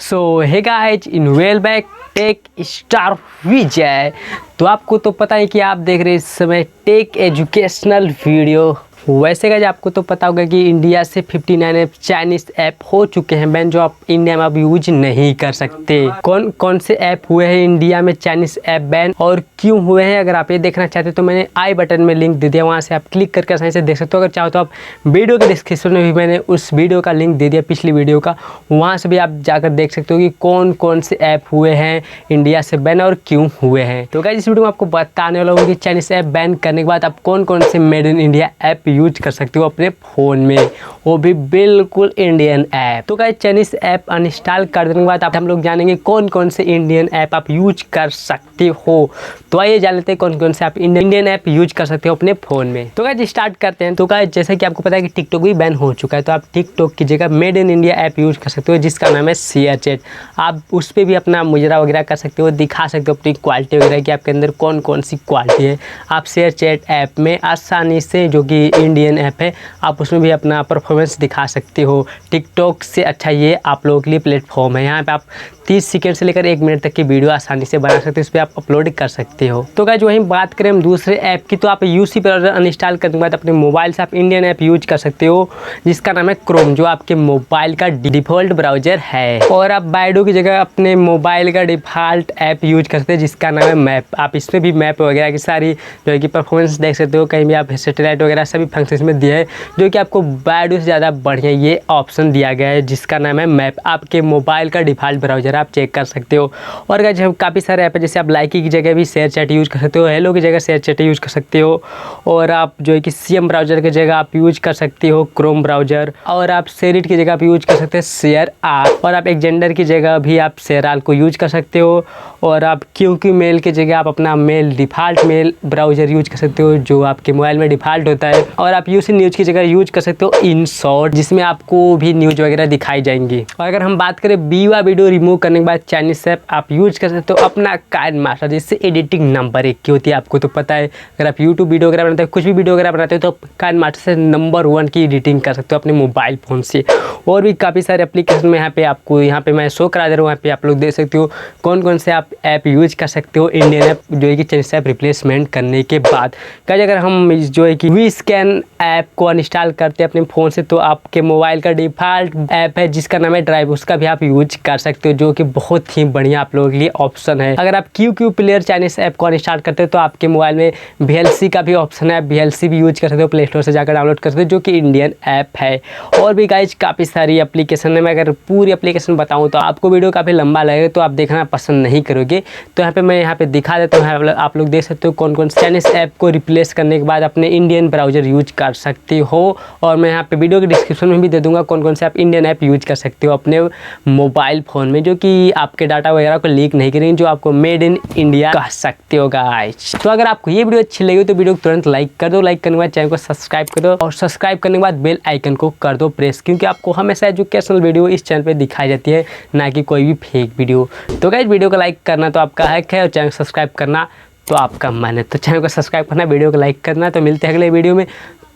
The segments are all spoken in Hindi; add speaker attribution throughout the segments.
Speaker 1: सो हे गाइज इन वेल बैक टेक स्टार विजय। तो आपको तो पता है कि आप देख रहे हैं इस समय टेक एजुकेशनल वीडियो। वैसे गाइज आपको तो पता होगा कि इंडिया से 59 ऐप चाइनीज़ ऐप हो चुके हैं बैन, जो आप इंडिया में अब यूज नहीं कर सकते। कौन कौन से ऐप हुए हैं इंडिया में चाइनीज़ ऐप बैन और क्यों हुए हैं, अगर आप ये देखना चाहते हो तो मैंने आई बटन में लिंक दे दिया, वहाँ से आप क्लिक करके आसानी से देख सकते हो। अगर चाहो तो आप वीडियो के डिस्क्रिप्शन में भी मैंने उस वीडियो का लिंक दे दिया, पिछली वीडियो का, वहाँ से भी आप जाकर देख सकते हो कि कौन कौन से ऐप हुए हैं इंडिया से बैन और क्यों हुए हैं। तो गाइस इस वीडियो में आपको बताने वाला हूँ कि चाइनीज़ ऐप बैन करने के बाद आप कौन कौन से made in India app use कर सकते हो अपने फ़ोन में, वो भी बिल्कुल इंडियन ऐप। तो गाइस चाइनीज़ ऐप अनइंस्टॉल कर देने के बाद आप हम लोग जानेंगे कौन कौन से इंडियन ऐप आप यूज कर सकते हो। तो आइए जान लेते हैं कौन कौन से आप इंडियन ऐप यूज कर सकते हो अपने फ़ोन में। तो गाइस स्टार्ट करते हैं। तो गाइस जैसे कि आपको पता है कि टिकटॉक भी बैन हो चुका है, तो आप टिकटॉक की जगह made in India app use कर सकते हो जिसका नाम है शैट। आप उस पर भी अपना मुजरा वगैरह कर सकते हो, दिखा सकते हो अपनी क्वालिटी वगैरह कि आपके अंदर कौन कौन सी क्वालिटी है। आप शैट ऐप में आसानी से, जो कि इंडियन ऐप है, आप उसमें भी अपना परफॉर्मेंस दिखा सकते हो। टिकटॉक से अच्छा ये आप लोगों के लिए प्लेटफॉर्म है। यहाँ पे आप 30 सेकंड से लेकर 1 मिनट तक की वीडियो आसानी से बना सकते हो, इस पर आप अपलोड कर सकते हो। तो गाइस वहीं बात करें हम दूसरे ऐप की, तो आप यूसी ब्राउज़र अनइंस्टॉल करने के बाद अपने मोबाइल से आप इंडियन ऐप यूज कर सकते हो जिसका नाम है क्रोम, जो आपके मोबाइल का डिफ़ॉल्ट ब्राउज़र है। और आप बाइडो की जगह अपने मोबाइल का डिफ़ॉल्ट ऐप यूज कर सकते हैं जिसका नाम है मैप। आप इसमें भी मैप वगैरह की सारी जो है कि परफॉर्मेंस देख सकते हो, कहीं भी आप सैटेलाइट वगैरह सभी फंक्शन में दिया है, जो कि आपको बाइडो से ज़्यादा बढ़िया ये ऑप्शन दिया गया है जिसका नाम है मैप। आपके मोबाइल का डिफ़ॉल्ट ब्राउज़र आप चेक कर सकते हो। और गाइस काफ़ी सारे ऐप है, जैसे आप लाइकी की जगह भी शेयर चैट यूज कर सकते हो, हेलो की जगह शेयर चैट यूज कर सकते हो, और आप जो है कि सीएम ब्राउज़र की जगह आप यूज कर सकते हो क्रोम ब्राउज़र, और आप शेरिट की जगह आप यूज कर सकते हो शेयर आप, और आप एक्जेंडर की जगह भी आप शेयर आल को यूज कर सकते हो, और आप क्यू मेल की जगह आप अपना mail default mail browser use कर सकते हो जो आपके मोबाइल में डिफ़ॉल्ट होता है, और आप यूसी न्यूज़ की जगह यूज कर सकते हो इन शॉर्ट, जिसमें आपको भी न्यूज़ वगैरह दिखाई जाएंगी। और अगर हम बात करें बीवा वीडियो रिमूव करने के बाद चाइनीज़ ऐप आप यूज कर सकते हो अपना काइड मास्टर, जिससे एडिटिंग नंबर 1 की होती है। आपको तो पता है अगर आप यूट्यूब वीडियो वगैरह बनाते हो, कुछ भी वीडियो वगैरह बनाते हो, तो काइड मास्टर से नंबर 1 की एडिटिंग कर सकते हो अपने मोबाइल फ़ोन से। और भी काफ़ी सारे एप्लीकेशन में यहाँ पे मैं शो करा दे रहा हूँ, यहाँ पे आप लोग देख सकते हो कौन कौन से आप ऐप यूज कर सकते हो इंडियन ऐप जो है कि चाइनीज़ ऐप रिप्लेसमेंट करने के बाद। क्या अगर हम जो है कि वी स्कैन ऐप को अनइंस्टॉल करते हैं अपने फ़ोन से, तो आपके मोबाइल का डिफ़ॉल्ट ऐप है जिसका नाम है ड्राइव, उसका भी आप यूज कर सकते हो, जो कि बहुत ही बढ़िया आप लोगों के लिए ऑप्शन है। अगर आप क्यू प्लेयर चाइनीज़ ऐप को अनइंस्टॉल करते हो तो आपके मोबाइल में VLC का भी ऑप्शन है, VLC भी यूज कर सकते हो, प्ले स्टोर से जाकर डाउनलोड कर सकते हो, जो कि इंडियन ऐप है। और भी गाइज काफ़ी सारी एप्लीकेशन है, मैं अगर पूरी एप्लीकेशन बताऊँ तो आपको वीडियो काफ़ी लंबा लगेगा, तो आप देखना पसंद नहीं करोगे। तो यहाँ पे मैं दिखा देता हूँ, आप लोग देख सकते हो कौन कौन चाइनीज़ ऐप को रिप्लेस करने के बाद अपने इंडियन ब्राउज़र यूज कर सकते हो। और मैं यहाँ पे वीडियो के डिस्क्रिप्शन में भी दे दूँगा कौन कौन से आप इंडियन ऐप यूज कर सकते हो अपने मोबाइल फ़ोन में, जो कि आपके डाटा वगैरह को लीक नहीं करेंगे, जो आपको मेड इन इंडिया कह सकते हो गाइस। तो अगर आपको ये वीडियो अच्छी लगी तो वीडियो को तुरंत लाइक कर दो, लाइक करने के बाद चैनल को सब्सक्राइब कर दो, और सब्सक्राइब करने के बाद बेल आइकन को कर दो प्रेस, क्योंकि आपको हमेशा एजुकेशनल वीडियो इस चैनल पे दिखाई जाती है, ना कि कोई भी फेक वीडियो। तो गाइस वीडियो को लाइक करना तो आपका हक है, और चैनल को सब्सक्राइब करना तो आपका मन है। तो चैनल को सब्सक्राइब करना, वीडियो को लाइक करना। तो मिलते हैं अगले वीडियो में,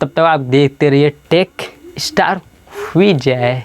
Speaker 1: तब तक आप देखते रहिए टेक स्टार विजय।